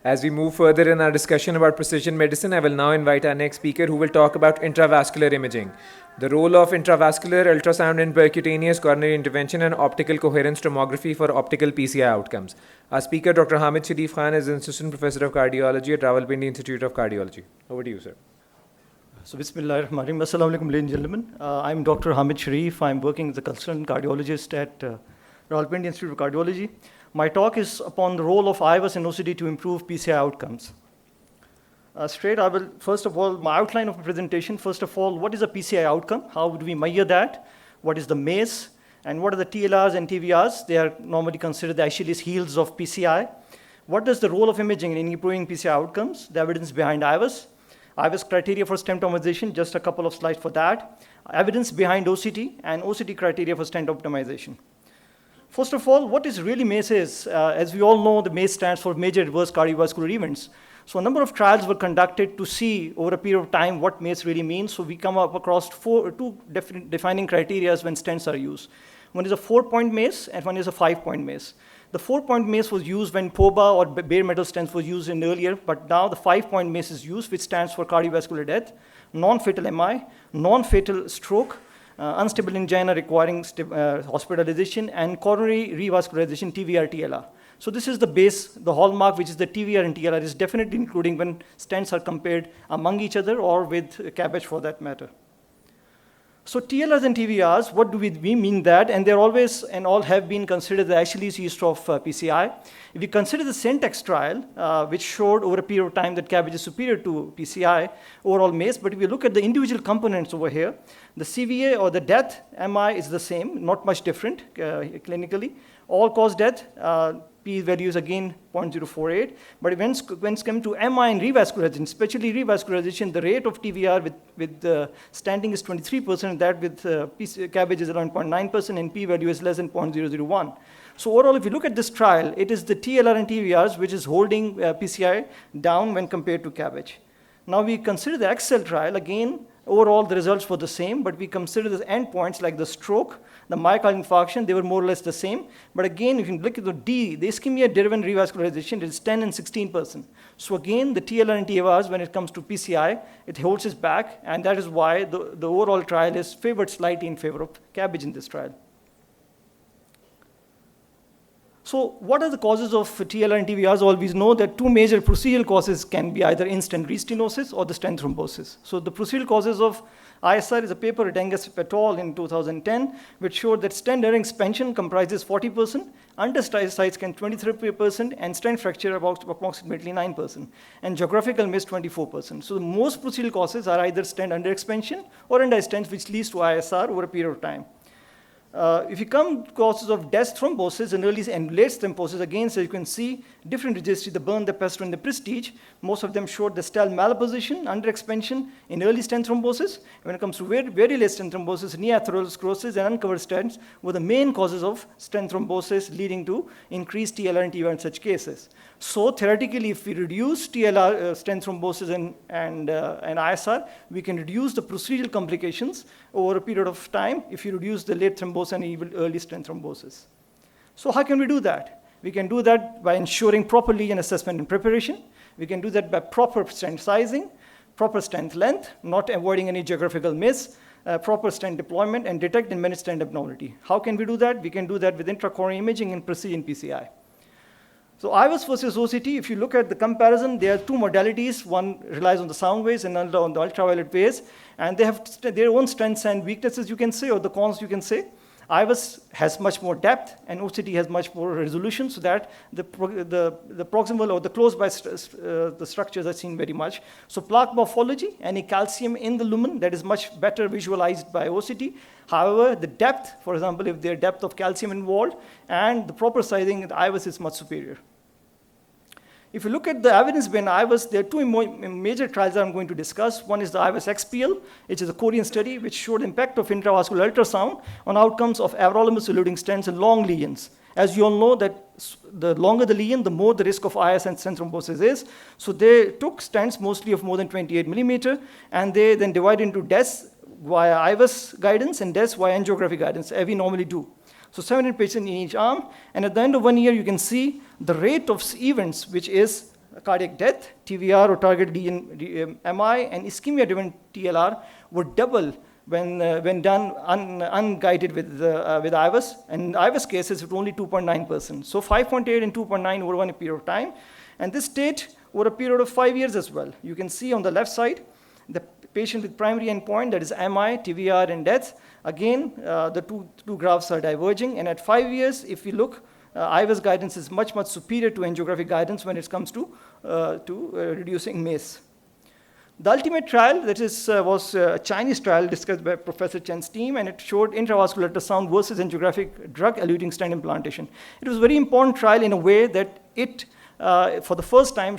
As we move further in our discussion about precision medicine, I will now invite our next speaker who will talk about intravascular imaging, the role of intravascular ultrasound in percutaneous coronary intervention and optical coherence tomography for optical PCI outcomes. Our speaker, Dr. Hamid Shareef Khan, is Assistant Professor of Cardiology at Rawalpindi Institute of Cardiology. Over to you, sir. So, Bismillahirrahmanirrahim. Assalamu alaikum, ladies and gentlemen. I'm Dr. Hamid Shareef. I'm working as a consultant cardiologist at Rawalpindi Institute of Cardiology. My talk is upon the role of IVUS and OCT to improve PCI outcomes. I will, first of all, my outline of the presentation, first of all, what is a PCI outcome? How would we measure that? What is the MACE? And what are the TLRs and TVRs? They are normally considered the Achilles heels of PCI. What is the role of imaging in improving PCI outcomes? The evidence behind IVUS. IVUS criteria for stent optimization, just a couple of slides for that. Evidence behind OCT and OCT criteria for stent optimization. First of all, what is really MACE is? As we all know, the MACE stands for major adverse cardiovascular events. So a number of trials were conducted to see over a period of time what MACE really means. So we come up across two defining criteria when stents are used. One is a 4-point MACE and one is a 5-point MACE. The 4-point MACE was used when POBA or bare metal stents was used in earlier, but now the 5-point MACE is used, which stands for cardiovascular death, non-fatal MI, non-fatal stroke, unstable angina requiring hospitalization, and coronary revascularization, TVR, TLR. So this is the base, the hallmark, which is the TVR and TLR is definitely including when stents are compared among each other or with CABG for that matter. So TLRs and TVRs, what do we mean that? And they're always and all have been considered the Achilles heel of PCI. If you consider the Sentex trial, which showed over a period of time that CABG is superior to PCI, overall MACE, but if you look at the individual components over here, the CVA or the death MI is the same, not much different clinically. All-cause death, p-value is again 0.048, but when it's come to MI and revascularization, especially revascularization, the rate of TVR with standing is 23%, that with CABG is around 0.9%, and p-value is less than 0.001. So overall, if you look at this trial, it is the TLR and TVRs which is holding PCI down when compared to CABG. Now we consider the Excel trial, again, overall the results were the same, but we consider the endpoints like the stroke, the myocardial infarction, they were more or less the same. But again, if you look at the D, the ischemia-driven revascularization is 10 and 16%. So again, the TLR and TVRs, when it comes to PCI, it holds us back, and that is why the overall trial is favored slightly in favor of CABG in this trial. So what are the causes of TLR and TVRs? Always know that two major procedural causes can be either in-stent restenosis or the stent thrombosis. So the procedural causes of ISR is a paper at Angus et al. In 2010, which showed that stent during expansion comprises 40%, undersized can 23%, and stent fracture about approximately 9%, and geographical miss 24%. So the most procedural causes are either stent under expansion or under-stent, which leads to ISR over a period of time. If you come to causes of death thrombosis and early and late thrombosis, again, so you can see different registry, the Burn, the Pester, and the Prestige. Most of them showed the stall malposition, under expansion in early stent thrombosis. When it comes to very late stent thrombosis, knee atherosclerosis, and uncovered stents were the main causes of stent thrombosis, leading to increased TLR and TVR in such cases. So theoretically, if we reduce TLR, stent thrombosis and ISR, we can reduce the procedural complications over a period of time if you reduce the late thrombosis and even early stent thrombosis. So how can we do that? We can do that by ensuring proper lesion assessment and preparation. We can do that by proper stent sizing, proper stent length, not avoiding any geographical miss, proper stent deployment, and detect and manage stent abnormality. How can we do that? We can do that with intracoronary imaging and precision PCI. So IVUS versus OCT, if you look at the comparison, there are two modalities. One relies on the sound waves and another on the ultraviolet waves. And they have their own strengths and weaknesses, you can say, or the cons, you can say. IVUS has much more depth, and OCT has much more resolution, so that the proximal or the close by the structures are seen very much. So plaque morphology, any calcium in the lumen, that is much better visualized by OCT. However, the depth, for example, if there's depth of calcium involved, and the proper sizing, the IVUS is much superior. If you look at the evidence behind IVUS, there are two major trials that I'm going to discuss. One is the IVUS XPL, which is a Korean study which showed impact of intravascular ultrasound on outcomes of everolimus-eluting stents and long lesions. As you all know, that the longer the lesion, the more the risk of IS and stent thrombosis is. So they took stents mostly of more than 28 millimeter, and they then divided into DES via IVUS guidance and DES via angiography guidance, as we normally do. So 700 patients in each arm, and at the end of 1 year, you can see the rate of events, which is cardiac death, TVR or target lesion MI, and ischemia-driven TLR were double when done unguided with IVUS. And in IVUS cases, it's only 2.9%. So 5.8 and 2.9 over one period of time. And this stayed over a period of 5 years as well. You can see on the left side, the patient with primary endpoint, that is MI, TVR, and death. Again, the two graphs are diverging. And at 5 years, if we look, IVUS guidance is much, much superior to angiographic guidance when it comes to reducing MACE. The ultimate trial, that was a Chinese trial discussed by Professor Chen's team, and it showed intravascular ultrasound versus angiographic drug-eluting stent implantation. It was a very important trial in a way that it, for the first time,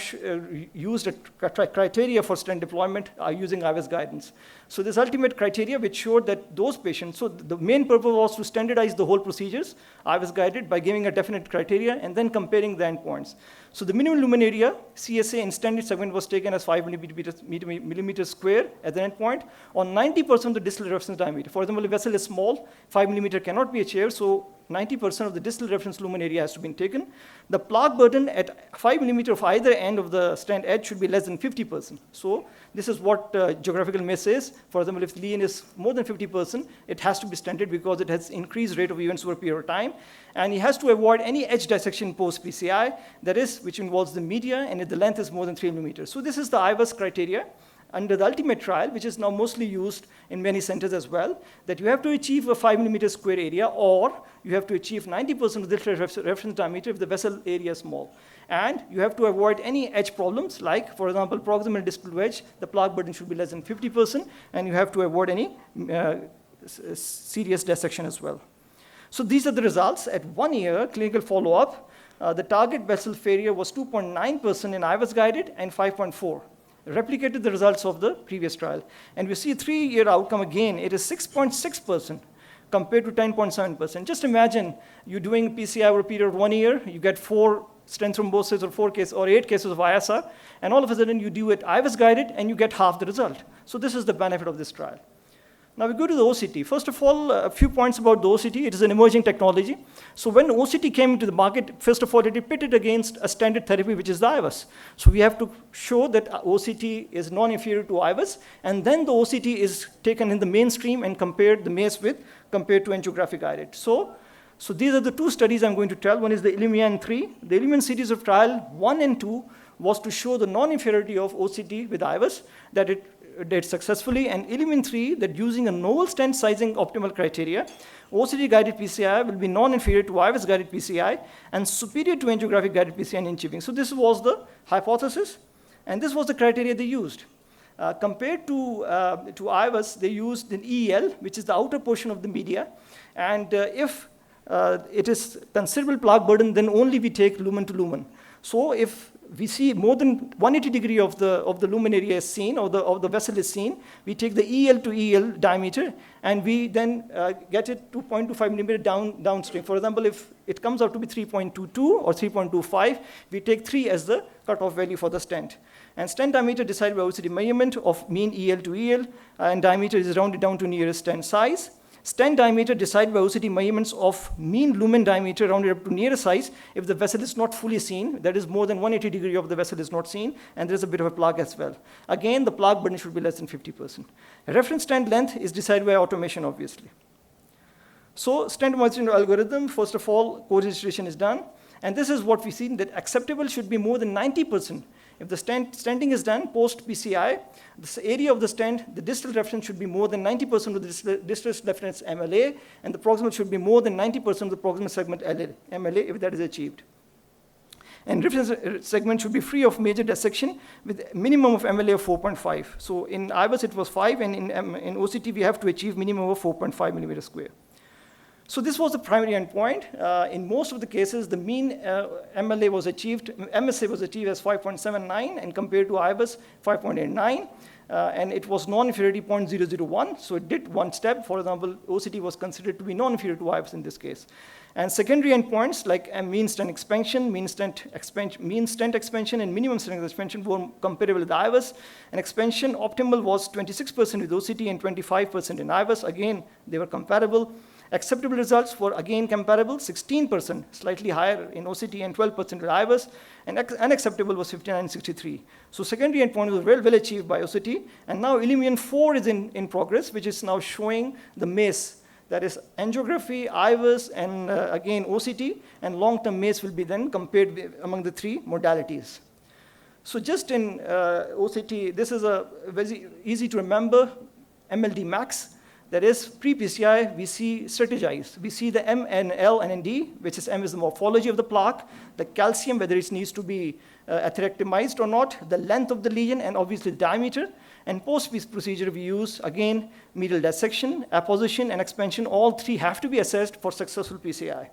used a criteria for stent deployment using IVUS guidance. So this ultimate criteria, which showed that those patients, so the main purpose was to standardize the whole procedures, IVUS guided, by giving a definite criteria and then comparing the endpoints. So the minimum lumen area, CSA in standard segment, was taken as 5 millimeters square at the endpoint on 90% of the distal reference diameter. For example, if the vessel is small, 5 millimeter cannot be achieved, so 90% of the distal reference lumen area has to be taken. The plaque burden at 5 millimeter of either end of the stent edge should be less than 50%. So this is what geographical MACE is. For example, if the lesion is more than 50%, it has to be stented because it has increased rate of events over a period of time. And he has to avoid any edge dissection post PCI, that is, which involves the media, and if the length is more than 3 millimeters. So this is the IVUS criteria under the ultimate trial, which is now mostly used in many centers as well, that you have to achieve a 5 millimeter square area, or you have to achieve 90% of the reference diameter if the vessel area is small. And you have to avoid any edge problems, like, for example, proximal distal wedge, the plaque burden should be less than 50%, and you have to avoid any serious dissection as well. So these are the results. At 1 year clinical follow-up, the target vessel failure was 2.9% in IVUS guided and 5.4%. Replicated the results of the previous trial. And we see a 3-year outcome again. It is 6.6% compared to 10.7%. Just imagine you're doing PCI over a period of 1 year, you get 4 stent thrombosis or 4 cases or 8 cases of ISR, and all of a sudden you do it IVUS guided and you get half the result. So this is the benefit of this trial. Now we go to the OCT. First of all, a few points about the OCT. It is an emerging technology. So when OCT came into the market, first of all, it pitted against a standard therapy, which is the IVUS. So we have to show that OCT is non-inferior to IVUS, and then the OCT is taken in the mainstream and compared the MACE with, compared to angiographic guided. So these are the 2 studies I'm going to tell. One is the Illumine 3. The Illumine series of trial 1 and 2 was to show the non-inferiority of OCT with IVUS, that it did successfully, and Illumine 3, that using a novel stent sizing optimal criteria, OCT-guided PCI will be non-inferior to IVUS-guided PCI and superior to angiographic-guided PCI in achieving. So this was the hypothesis, and this was the criteria they used. Compared to IVUS, they used an EL, which is the outer portion of the media, and if it is considerable plaque burden, then only we take lumen to lumen. So if we see more than 180 degree of the lumen area is seen, or the vessel is seen, we take the EL to EL diameter, and we then get it to 0.25 millimeter downstream. For example, if it comes out to be 3.22 or 3.25, we take 3 as the cutoff value for the stent. And stent diameter decided by OCT measurement of mean EL to EL, and diameter is rounded down to nearest stent size. Stent diameter decided by OCT measurements of mean lumen diameter rounded up to nearest size if the vessel is not fully seen, that is more than 180 degree of the vessel is not seen, and there is a bit of a plaque as well. Again, the plaque burden should be less than 50%. Reference stent length is decided by automation, obviously. So stent measurement algorithm, first of all, co-registration is done, and this is what we see, that acceptable should be more than 90%. If the stenting is done post-PCI, the area of the stent, the distal reference should be more than 90% of the distal reference MLA, and the proximal should be more than 90% of the proximal segment MLA, if that is achieved. And reference segment should be free of major dissection with a minimum of MLA of 4.5. So in IVUS it was 5, and in OCT we have to achieve minimum of 4.5 millimeter square. So this was the primary endpoint. In most of the cases, the mean MLA was achieved, MSA was achieved as 5.79, and compared to IVUS, 5.89. And it was non-inferiority 0.001, so it did one step. For example, OCT was considered to be non-inferior to IVUS in this case. And secondary endpoints like mean stent expansion, mean stent expansion, and minimum stent expansion were comparable with IVUS. And expansion optimal was 26% with OCT and 25% in IVUS. Again, they were comparable. Acceptable results were again comparable, 16%, slightly higher in OCT and 12% with IVUS, and unacceptable was 59.63. So secondary endpoint was well achieved by OCT, and now Illumine 4 is in progress, which is now showing the MACE, that is angiography, IVUS, and again OCT, and long-term MACE will be then compared among the three modalities. So just in OCT, this is a very easy to remember MLD max. That is, pre-PCI, we see strategize. We see the M and L and ND, which is M is the morphology of the plaque, the calcium, whether it needs to be atherectomized or not, the length of the lesion, and obviously the diameter. And post-procedure, we use, again, medial dissection, apposition, and expansion. All three have to be assessed for successful PCI.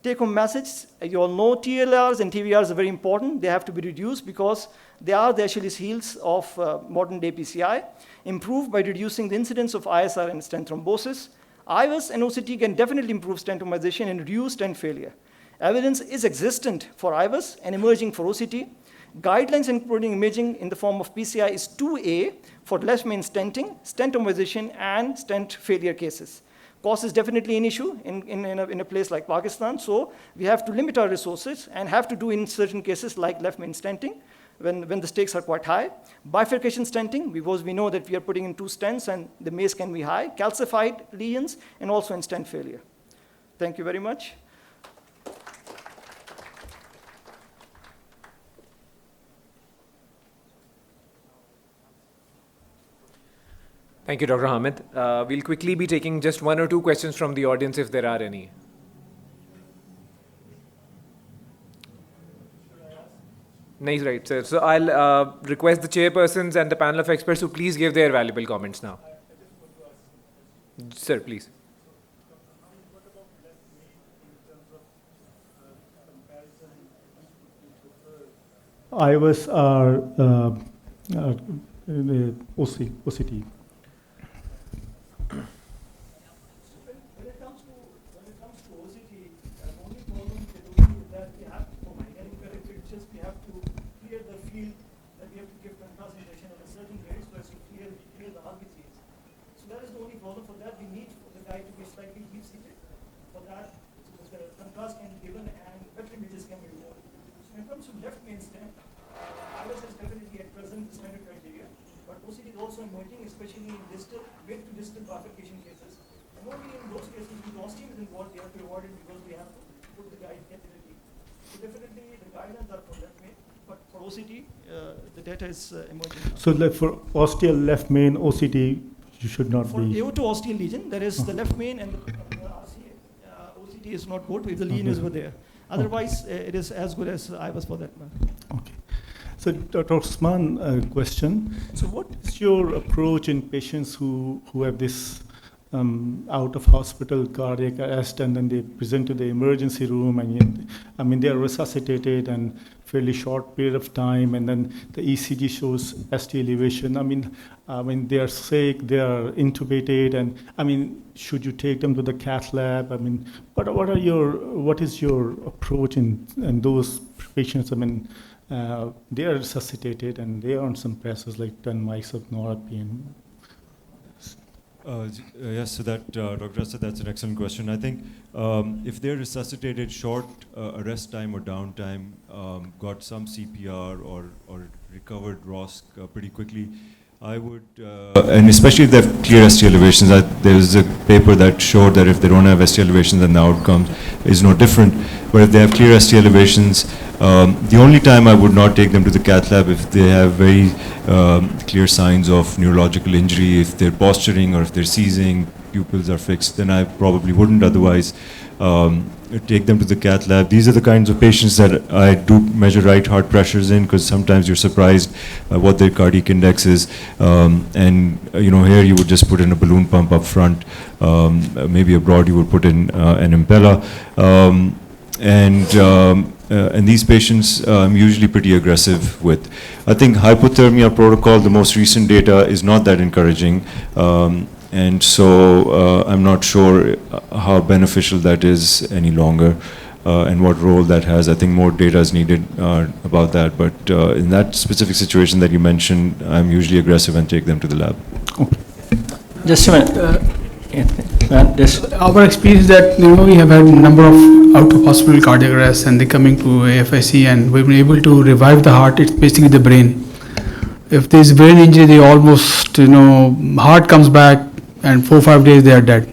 Take-home message, you all know TLRs and TVRs are very important. They have to be reduced because they are the Achilles heels of modern-day PCI. Improve by reducing the incidence of ISR and stent thrombosis. IVUS and OCT can definitely improve stentomization and reduce stent failure. Evidence is existent for IVUS and emerging for OCT. Guidelines including imaging in the form of PCI is 2A for left main stenting, stentomization, and stent failure cases. Cost is definitely an issue in a place like Pakistan, so we have to limit our resources and have to do in certain cases like left main stenting when the stakes are quite high. Bifurcation stenting, because we know that we are putting in 2 stents and the MACE can be high, calcified lesions, and also in stent failure. Thank you very much. Thank you, Dr. Hamid. We'll quickly be taking just 1 or 2 questions from the audience if there are any. Nice, right, sir. So I'll request the chairpersons and the panel of experts to please give their valuable comments now. Sir, please. IVUS are OCT. Especially in distal, mid to distal bifurcation cases. And only in those cases with osteum is involved, they have to avoid it because we have to put the guide catheterly. So definitely the guidelines are for left main, but for OCT, the data is emerging. So for osteal left main OCT, you should not for be. For aorto-osteal lesion, there is the left main and the RCA. OCT is not good if the lesion is over there. Otherwise, it is as good as IVUS for that matter. Okay. So, Dr. Osman, question. So, what is your approach in patients who have this out-of-hospital cardiac arrest and then they present to the emergency room and they are resuscitated and fairly short period of time and then the ECG shows ST elevation. I mean, they are sick, they are intubated, and should you take them to the cath lab? What is your approach in those patients? They are resuscitated and they are on some pressors like 10 mics of norepinephrine. Yes, so that, Dr. Asad, that's an excellent question. I think if they're resuscitated short arrest time or downtime, got some CPR or recovered ROSC pretty quickly, I would, and especially if they have clear ST elevations, there is a paper that showed that if they don't have ST elevations, then the outcome is no different. But if they have clear ST elevations, the only time I would not take them to the cath lab if they have very clear signs of neurological injury, if they're posturing or if they're seizing, pupils are fixed, then I probably wouldn't. Otherwise, take them to the cath lab. These are the kinds of patients that I do measure right heart pressures in, because sometimes you're surprised what their cardiac index is. Here you would just put in a balloon pump up front. Maybe abroad you would put in an Impella. And these patients I'm usually pretty aggressive with. I think hypothermia protocol, the most recent data is not that encouraging. And so I'm not sure how beneficial that is any longer and what role that has. I think more data is needed about that. But in that specific situation that you mentioned, I'm usually aggressive and take them to the lab. Just a minute. Our experience that we have had a number of out of hospital cardiac arrests and they coming to AFIC and we've been able to revive the heart. It's basically the brain. If there's brain injury, they almost heart comes back and 4 or 5 days they are dead.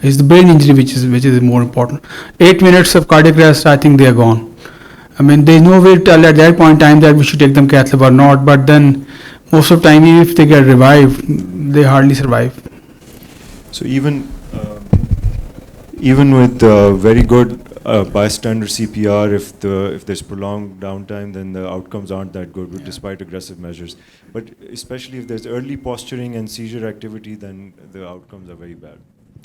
It's the brain injury which is more important. 8 minutes of cardiac arrest, I think they are gone. I mean, there's no way to tell at that point in time that we should take them cath lab or not. But then most of the time, even if they get revived, they hardly survive. So even with very good bystander CPR, if there's prolonged downtime, then the outcomes aren't that good, despite aggressive measures. But especially if there's early posturing and seizure activity, then the outcomes are very bad.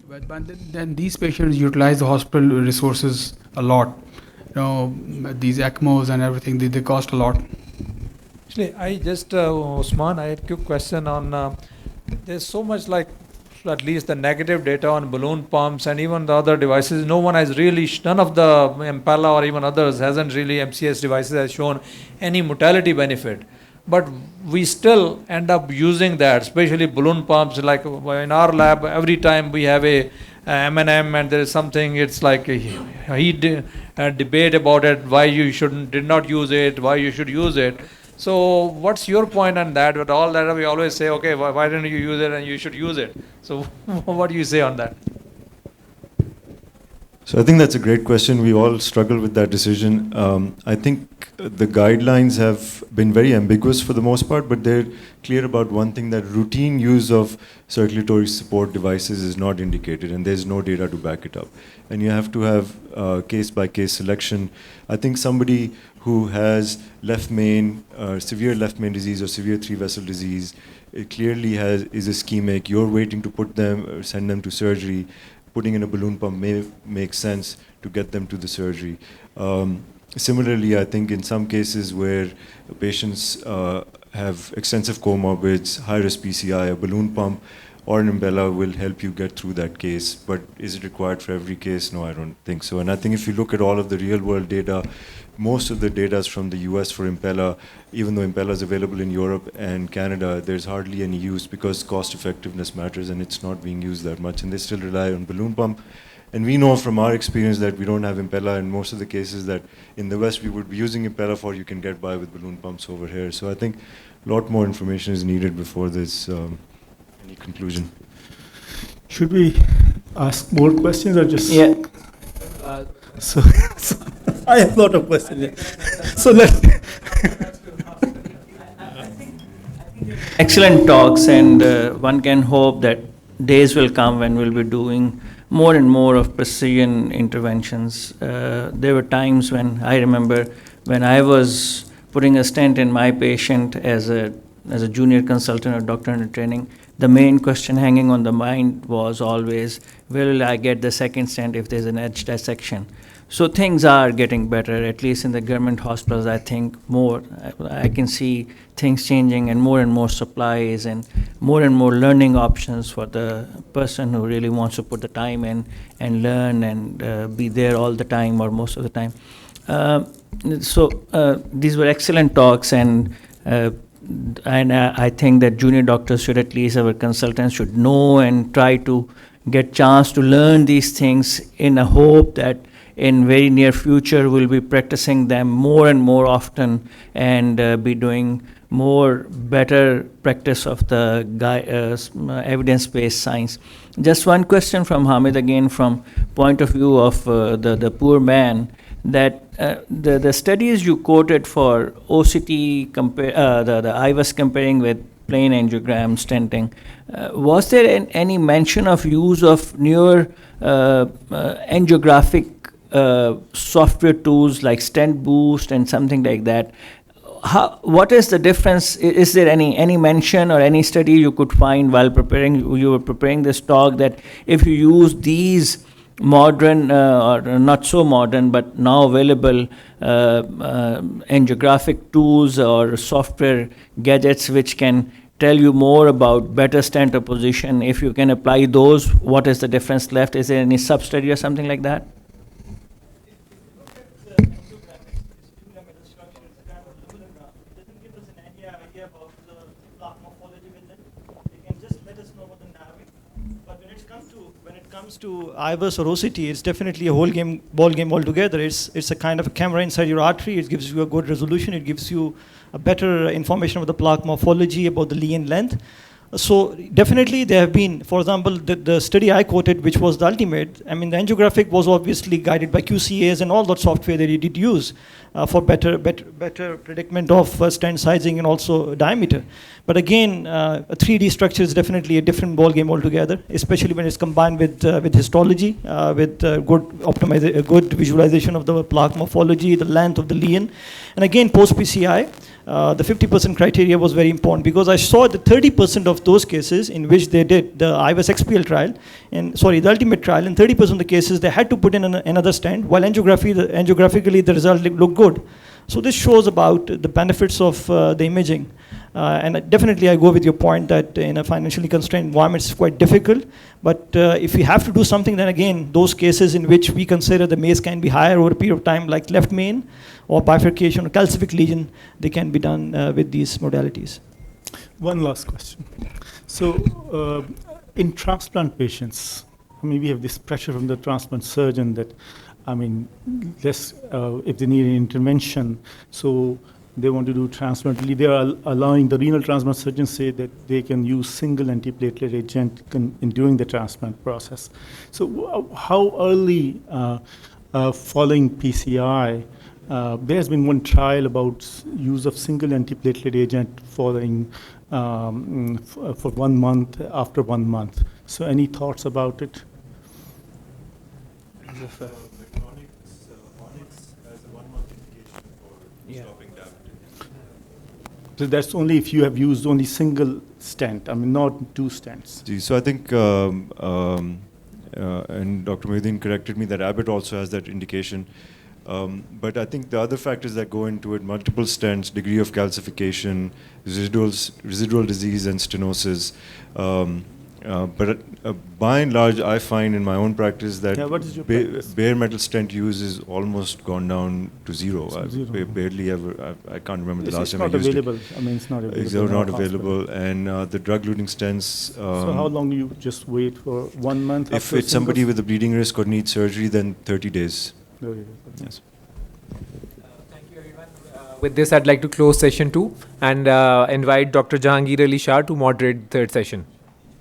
But then these patients utilize the hospital resources a lot. These ECMOs and everything, they cost a lot. Actually, Usman, I had a quick question on, there's so much like, at least the negative data on balloon pumps and even the other devices. No one has really, none of the Impella or even others hasn't really, MCS devices has shown any mortality benefit. But we still end up using that, especially balloon pumps. Like in our lab, every time we have a M&M and there is something, it's like a debate about it, why you did not use it, why you should use it. So what's your point on that? With all that, we always say, okay, why didn't you use it and you should use it? So what do you say on that? So I think that's a great question. We all struggle with that decision. I think the guidelines have been very ambiguous for the most part, but they're clear about one thing, that routine use of circulatory support devices is not indicated, and there's no data to back it up. And you have to have case-by-case selection. I think somebody who has left main, severe left main disease or severe three-vessel disease, it clearly is ischemic. You're waiting to put them, or send them to surgery. Putting in a balloon pump may make sense to get them to the surgery. Similarly, I think in some cases where patients have extensive comorbids, high-risk PCI, a balloon pump or an Impella will help you get through that case. But is it required for every case? No, I don't think so. And I think if you look at all of the real-world data, most of the data is from the US for Impella. Even though Impella is available in Europe and Canada, there's hardly any use because cost effectiveness matters and it's not being used that much. And they still rely on balloon pump. And we know from our experience that we don't have Impella in most of the cases that in the West we would be using Impella for, you can get by with balloon pumps over here. So I think a lot more information is needed before there's any conclusion. Should we ask more questions or just? Yeah. So I have a lot of questions. Yeah. So let's. Excellent talks, and one can hope that days will come when we'll be doing more and more of precision interventions. There were times when I remember when I was putting a stent in my patient as a junior consultant or doctor in training, the main question hanging on the mind was always, where will I get the second stent if there's an edge dissection? So things are getting better, at least in the government hospitals, I think more. I can see things changing and more supplies and more learning options for the person who really wants to put the time in and learn and be there all the time or most of the time. So these were excellent talks, and I think that junior doctors should, at least our consultants should know and try to get chance to learn these things in a hope that in very near future we'll be practicing them more and more often and be doing more better practice of the evidence-based science. Just one question from Hamid again, from point of view of the poor man, that the studies you quoted for OCT, the IVUS comparing with plain angiogram stenting, was there any mention of use of newer angiographic software tools like Stent Boost and something like that? What is the difference? Is there any mention or any study you could find while you were preparing this talk, that if you use these modern or not so modern but now available angiographic tools or software gadgets which can tell you more about better stent position, if you can apply those, what is the difference left? Is there any sub-study or something like that? comes to IVUS or OCT, it's definitely a ball game altogether. It's a kind of a camera inside your artery. It gives you a good resolution. It gives you a better information about the plaque morphology, about the lesion length. So definitely there have been, for example, the study I quoted, which was the ultimate. I mean, the angiographic was obviously guided by QCAs and all that software that you did use for better predicament of stent sizing and also diameter. But again, a 3D structure is definitely a different ball game altogether, especially when it's combined with histology, with good visualization of the plaque morphology, the length of the lesion, and again post PCI. The 50% criteria was very important because I saw the 30% of those cases in which they did the IVUS XPL trial, the ultimate trial, in 30% of the cases they had to put in another stent, while angiographically the result looked good. So this shows about the benefits of the imaging. And definitely I go with your point that in a financially constrained environment it's quite difficult. But if we have to do something, then again, those cases in which we consider the MACE can be higher over a period of time, like left main or bifurcation or calcific lesion, they can be done with these modalities. One last question. So in transplant patients, I mean, we have this pressure from the transplant surgeon that, I mean, if they need an intervention, so they want to do transplant. They are allowing the renal transplant surgeons say that they can use single antiplatelet agent in during the transplant process. So how early following PCI, there has been one trial about use of single antiplatelet agent following for 1 month, after 1 month. So any thoughts about it? So that's only if you have used only single stent, I mean, not 2 stents. So I think, and Dr. Muhyiddin corrected me, that Abbott also has that indication. But I think the other factors that go into it, multiple stents, degree of calcification, residual disease and stenosis. But by and large, I find in my own practice that bare metal stent use is almost gone down to zero. Barely ever. I can't remember the last time I used it. I mean, it's not available. It's not available. And the drug-eluting stents. So how long do you just wait for 1 month? If it's somebody with a bleeding risk or needs surgery, then 30 days. Yes. Thank you, everyone. With this, I'd like to close session 2 and invite Dr. Jahangir Ali Shah to moderate the third session.